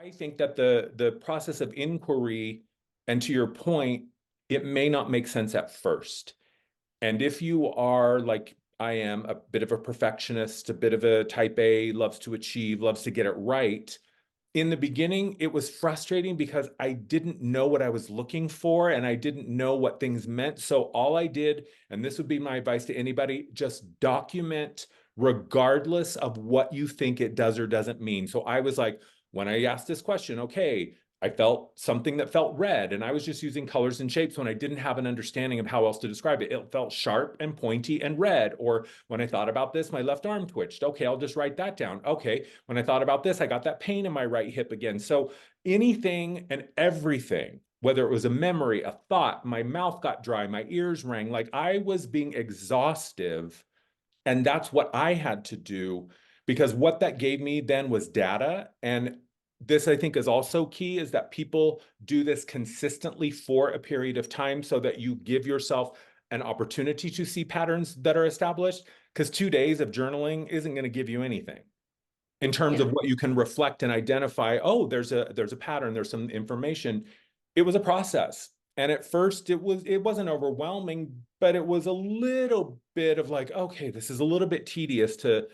I think that the process of inquiry, and to your point, it may not make sense at first. And if you are like I am, a bit of a perfectionist, a bit of a type A, loves to achieve, loves to get it right, in the beginning, it was frustrating because I didn't know what I was looking for and I didn't know what things meant. So all I did, and this would be my advice to anybody, just document regardless of what you think it does or doesn't mean. So I was like, when I asked this question, okay, I felt something that felt red, and I was just using colors and shapes when I didn't have an understanding of how else to describe it. It felt sharp and pointy and red. Or when I thought about this, my left arm twitched. Okay, I'll just write that down. Okay, when I thought about this, I got that pain in my right hip again. So anything and everything, whether it was a memory, a thought, my mouth got dry, my ears rang, like I was being exhaustive. And that's what I had to do, because what that gave me then was data. And this, I think, is also key, is that people do this consistently for a period of time so that you give yourself an opportunity to see patterns that are established, because 2 days of journaling isn't going to give you anything in terms Yeah. of what you can reflect and identify. Oh, there's a pattern, there's some information. It was a process. And at first it wasn't overwhelming, but it was a little bit of like, okay, this is a little bit tedious to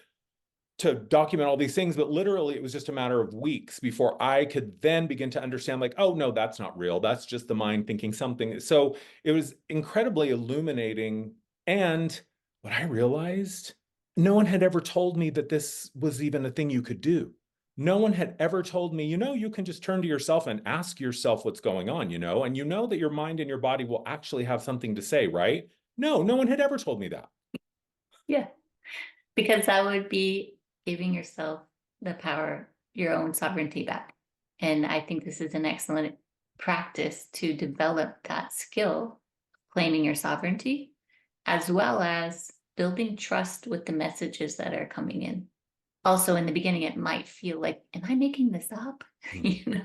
document all these things. But literally it was just a matter of weeks before I could then begin to understand, like, oh no, that's not real, that's just the mind thinking something. So it was incredibly illuminating. And what I realized, no one had ever told me that this was even a thing you could do. No one had ever told me, you can just turn to yourself and ask yourself what's going on, and you know that your mind and your body will actually have something to say, right? No, no one had ever told me that. Yeah. Because that would be giving yourself the power, your own sovereignty back. And I think this is an excellent practice to develop that skill, claiming your sovereignty, as well as building trust with the messages that are coming in. Also, in the beginning, it might feel like, am I making this up? Mm. You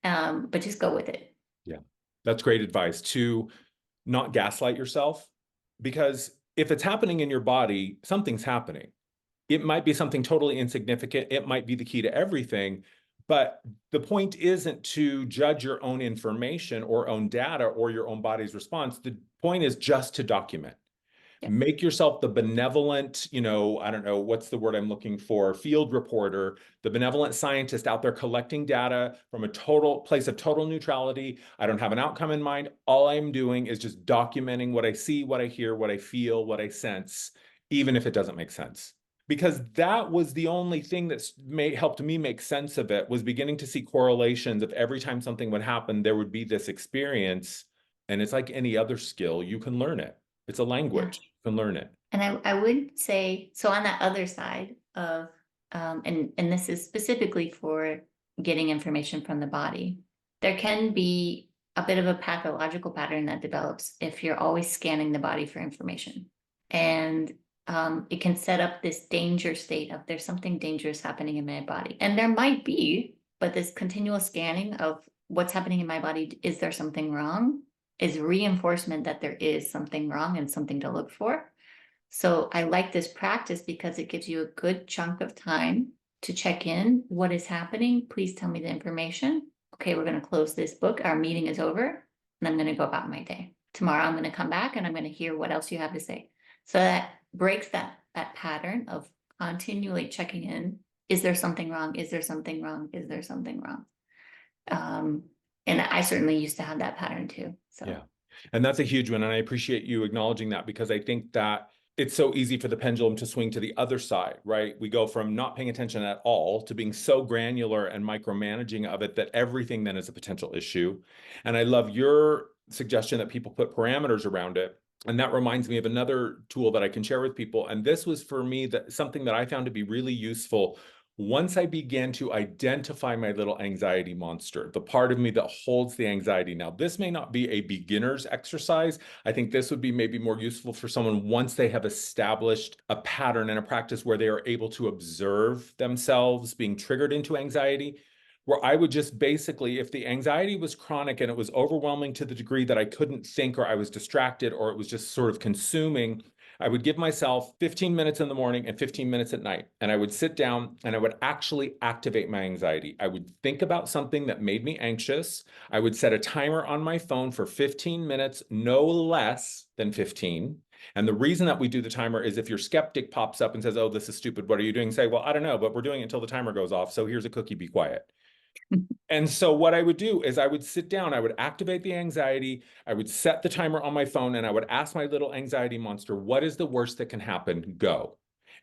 know, but just go with it. Yeah, that's great advice, to not gaslight yourself, because if it's happening in your body, something's happening. It might be something totally insignificant. It might be the key to everything. But the point isn't to judge your own information or own data or your own body's response. The point is just to document. Yeah. Make yourself the benevolent, I don't know, what's the word I'm looking for, field reporter, the benevolent scientist out there collecting data from a total place of total neutrality. I don't have an outcome in mind. All I'm doing is just documenting what I see, what I hear, what I feel, what I sense, even if it doesn't make sense. Because that was the only thing that helped me make sense of it, was beginning to see correlations of every time something would happen, there would be this experience. And it's like any other skill, you can learn it. It's a Yeah. language. You can learn it. And I would say, so on that other side of, and this is specifically for getting information from the body, there can be a bit of a pathological pattern that develops if you're always scanning the body for information. And it can set up this danger state of, there's something dangerous happening in my body. And there might be, but this continual scanning of what's happening in my body, is there something wrong, is reinforcement that there is something wrong and something to look for. So I like this practice because it gives you a good chunk of time to check in. What is happening? Please tell me the information. Okay, we're going to close this book. Our meeting is over, and I'm going to go about my day. Tomorrow, I'm going to come back and I'm going to hear what else you have to say. So that breaks that pattern of continually checking in. Is there something wrong? Is there something wrong? Is there something wrong? And I certainly used to have that pattern too. So Yeah. And that's a huge one. And I appreciate you acknowledging that, because I think that it's so easy for the pendulum to swing to the other side, right? We go from not paying attention at all to being so granular and micromanaging of it that everything then is a potential issue. And I love your suggestion that people put parameters around it. And that reminds me of another tool that I can share with people. And this was for me something that I found to be really useful once I began to identify my little anxiety monster, the part of me that holds the anxiety. Now, this may not be a beginner's exercise. I think this would be maybe more useful for someone once they have established a pattern and a practice where they are able to observe themselves being triggered into anxiety, where I would just basically, if the anxiety was chronic and it was overwhelming to the degree that I couldn't think, or I was distracted, or it was just sort of consuming, I would give myself 15 minutes in the morning and 15 minutes at night. And I would sit down and I would actually activate my anxiety. I would think about something that made me anxious. I would set a timer on my phone for 15 minutes, no less than 15. And the reason that we do the timer is if your skeptic pops up and says, "Oh, this is stupid. What are you doing?" Say, "Well, I don't know, but we're doing it until the timer goes off. So here's a cookie, be quiet." And so what I would do is I would sit down, I would activate the anxiety, I would set the timer on my phone, and I would ask my little anxiety monster, what is the worst that can happen? Go.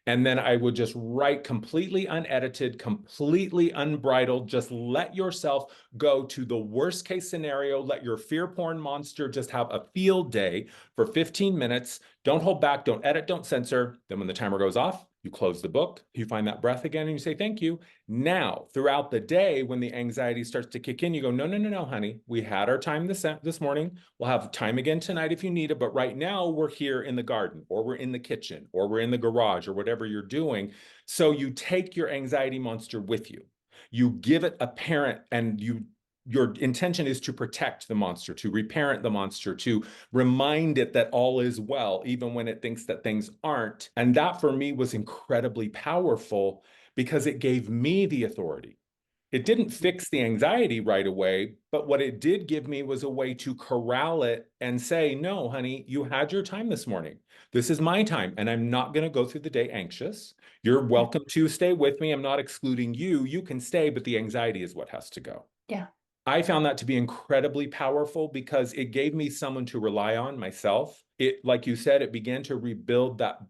And then I would just write completely unedited, completely unbridled, just let yourself go to the worst case scenario. Let your fear porn monster just have a field day for 15 minutes. Don't hold back, don't edit, don't censor. Then when the timer goes off, you close the book, you find that breath again, and you say, thank you. Now, throughout the day, when the anxiety starts to kick in, you go, no, no, no, no, honey. We had our time this morning. We'll have time again tonight if you need it. But right now, we're here in the garden, or we're in the kitchen, or we're in the garage, or whatever you're doing. So you take your anxiety monster with you. You give it a parent, and your intention is to protect the monster, to reparent the monster, to remind it that all is well, even when it thinks that things aren't. And that for me was incredibly powerful because it gave me the authority. It didn't fix the anxiety right away, but what it did give me was a way to corral it and say, no, honey, you had your time this morning. This is my time, and I'm not going to go through the day anxious. You're welcome to stay with me. I'm not excluding you. You can stay, but the anxiety is what has to go. Yeah. I found that to be incredibly powerful because it gave me someone to rely on myself. It, like you said, it began to rebuild that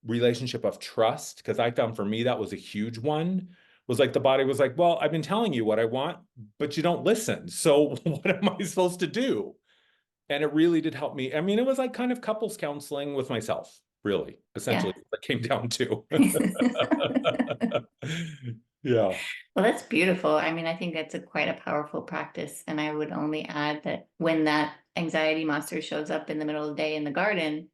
relationship of trust because I found for me that was a huge one. Was like the body was like, well, I've been telling you what I want, but you don't listen. So what am I supposed to do? And it really did help me. I mean, it was like kind of couples counseling with myself, really, Yeah. essentially, what it came down to. Yeah. Well, that's beautiful. I mean, I think that's quite a powerful practice. And I would only add that when that anxiety monster shows up in the middle of the day in the garden,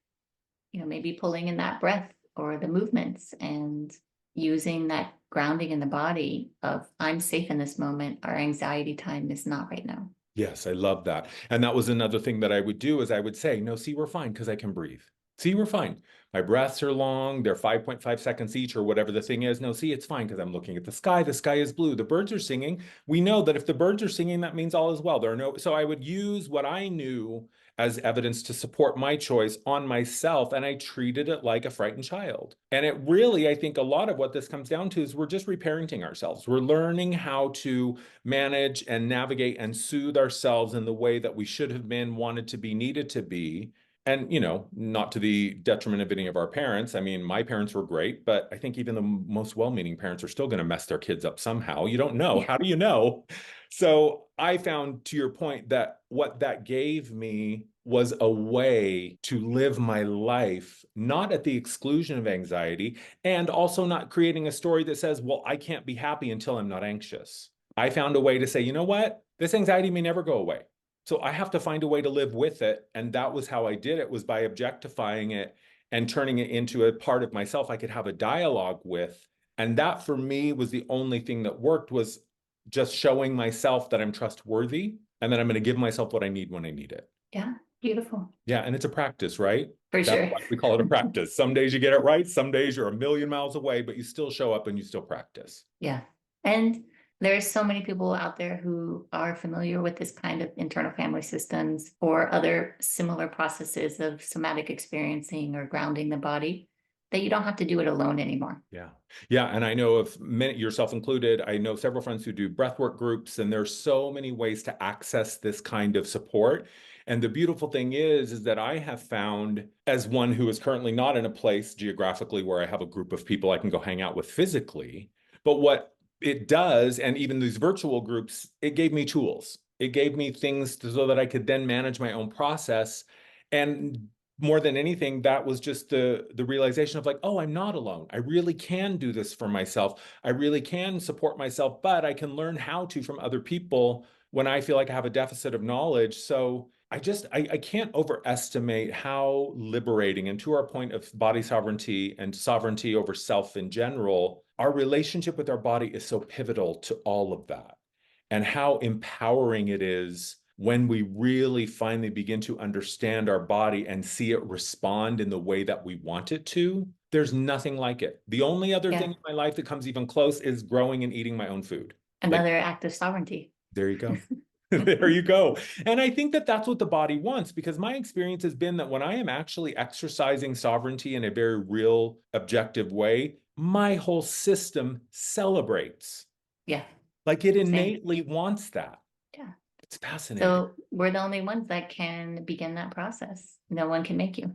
maybe pulling in that breath or the movements and using that grounding in the body of I'm safe in this moment. Our anxiety time is not right now. Yes, I love that. And that was another thing that I would do is I would say, no, see, we're fine because I can breathe. See, we're fine. My breaths are long. They're 5.5 seconds each or whatever the thing is. No, see, it's fine because I'm looking at the sky. The sky is blue. The birds are singing. We know that if the birds are singing, that means all is well. So I would use what I knew as evidence to support my choice on myself. And I treated it like a frightened child. And it really, I think a lot of what this comes down to is we're just reparenting ourselves. We're learning how to manage and navigate and soothe ourselves in the way that we should have been, wanted to be, needed to be. And, not to the detriment of any of our parents. I mean, my parents were great, but I think even the most well-meaning parents are still going to mess their kids up somehow. You don't know. How do you know? So I found, to your point, that what that gave me was a way to live my life, not at the exclusion of anxiety, and also not creating a story that says, well, I can't be happy until I'm not anxious. I found a way to say, you know what? This anxiety may never go away. So I have to find a way to live with it. And that was how I did it, was by objectifying it and turning it into a part of myself I could have a dialogue with. And that for me was the only thing that worked, was just showing myself that I'm trustworthy and that I'm going to give myself what I need when I need it. Yeah. Beautiful. Yeah. And it's a practice, right? For That's sure. why we call it a practice. Some days you get it right. Some days you're a million miles away, but you still show up and you still practice. Yeah. And there's so many people out there who are familiar with this kind of internal family systems or other similar processes of somatic experiencing or grounding the body that you don't have to do it alone anymore. Yeah. Yeah. And I know of many, yourself included, I know several friends who do breathwork groups, and there's so many ways to access this kind of support. And the beautiful thing is that I have found, as one who is currently not in a place geographically where I have a group of people I can go hang out with physically, but what it does, and even these virtual groups, it gave me tools. It gave me things so that I could then manage my own process. And more than anything, that was just the realization of like, oh, I'm not alone. I really can do this for myself. I really can support myself, but I can learn how to from other people when I feel like I have a deficit of knowledge. So I can't overestimate how liberating, and to our point of body sovereignty and sovereignty over self in general, our relationship with our body is so pivotal to all of that, and how empowering it is when we really finally begin to understand our body and see it respond in the way that we want it to, there's nothing like it. The only other Yeah. thing in my life that comes even close is growing and eating my own food. Like, Another act of sovereignty. there you go. There you go. And I think that that's what the body wants, because my experience has been that when I am actually exercising sovereignty in a very real, objective way, my whole system celebrates. Yeah. Like it Same. innately wants that. Yeah. It's fascinating. So we're the only ones that can begin that process. No one can make you.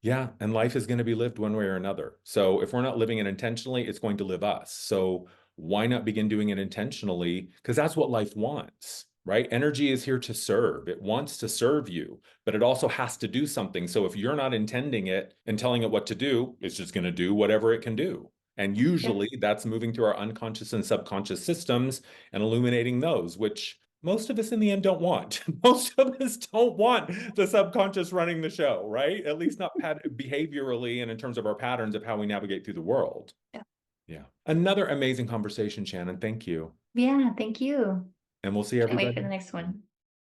Yeah, and life is going to be lived one way or another. So if we're not living it intentionally, it's going to live us. So why not begin doing it intentionally? Because that's what life wants, right? Energy is here to serve. It wants to serve you, but it also has to do something. So if you're not intending it and telling it what to do, it's just going to do whatever it can do. And usually that's moving through our unconscious and subconscious systems and illuminating those, which most of us in the end don't want. Most of us don't want the subconscious running the show, right? At least not behaviorally and in terms of our patterns of how we navigate through the world. Yeah. Yeah. Another amazing conversation, Shannon. Thank you. Yeah. Thank you. And we'll see Can't everybody. wait for the next one.